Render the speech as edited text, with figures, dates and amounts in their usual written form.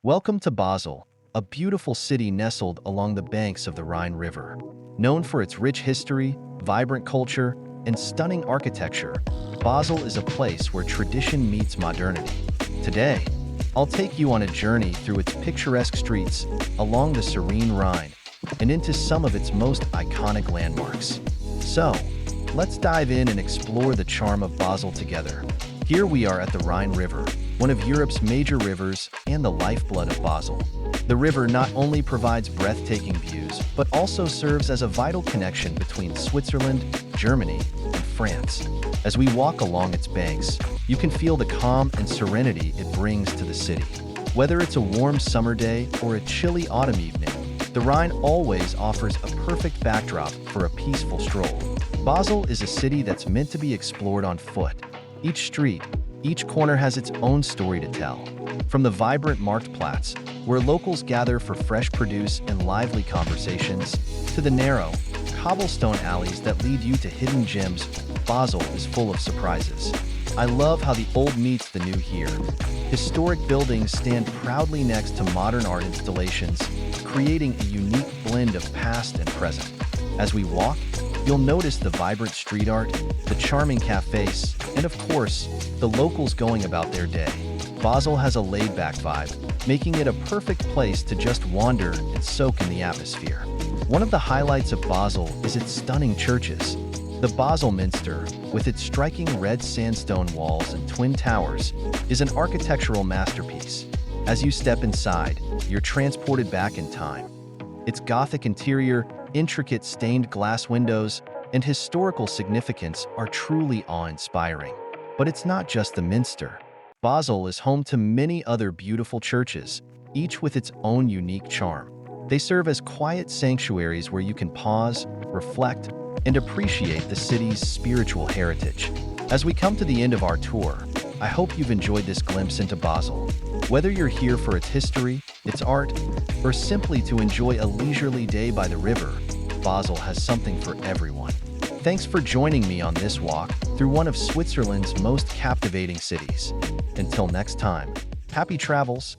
Welcome to Basel, a beautiful city nestled along the banks of the Rhine River. Known for its rich history, vibrant culture, and stunning architecture, Basel is a place where tradition meets modernity. Today, I'll take you on a journey through its picturesque streets, along the serene Rhine, and into some of its most iconic landmarks. So, let's dive in and explore the charm of Basel together. Here we are at the Rhine River, one of Europe's major rivers and the lifeblood of Basel. The river not only provides breathtaking views, but also serves as a vital connection between Switzerland, Germany, and France. As we walk along its banks, you can feel the calm and serenity it brings to the city. Whether it's a warm summer day or a chilly autumn evening, the Rhine always offers a perfect backdrop for a peaceful stroll. Basel is a city that's meant to be explored on foot. Each street, each corner has its own story to tell. From the vibrant Marktplatz, where locals gather for fresh produce and lively conversations, to the narrow, cobblestone alleys that lead you to hidden gems, Basel is full of surprises. I love how the old meets the new here. Historic buildings stand proudly next to modern art installations, creating a unique blend of past and present. As we walk, you'll notice the vibrant street art, the charming cafes, and of course, the locals going about their day. Basel has a laid-back vibe, making it a perfect place to just wander and soak in the atmosphere. One of the highlights of Basel is its stunning churches. The Basel Minster, with its striking red sandstone walls and twin towers, is an architectural masterpiece. As you step inside, you're transported back in time. Its Gothic interior, intricate stained glass windows, and historical significance are truly awe-inspiring. But it's not just the Minster. Basel is home to many other beautiful churches, each with its own unique charm. They serve as quiet sanctuaries where you can pause, reflect, and appreciate the city's spiritual heritage. As we come to the end of our tour, I hope you've enjoyed this glimpse into Basel. Whether you're here for its history, its art, or simply to enjoy a leisurely day by the river, Basel has something for everyone. Thanks for joining me on this walk through one of Switzerland's most captivating cities. Until next time, happy travels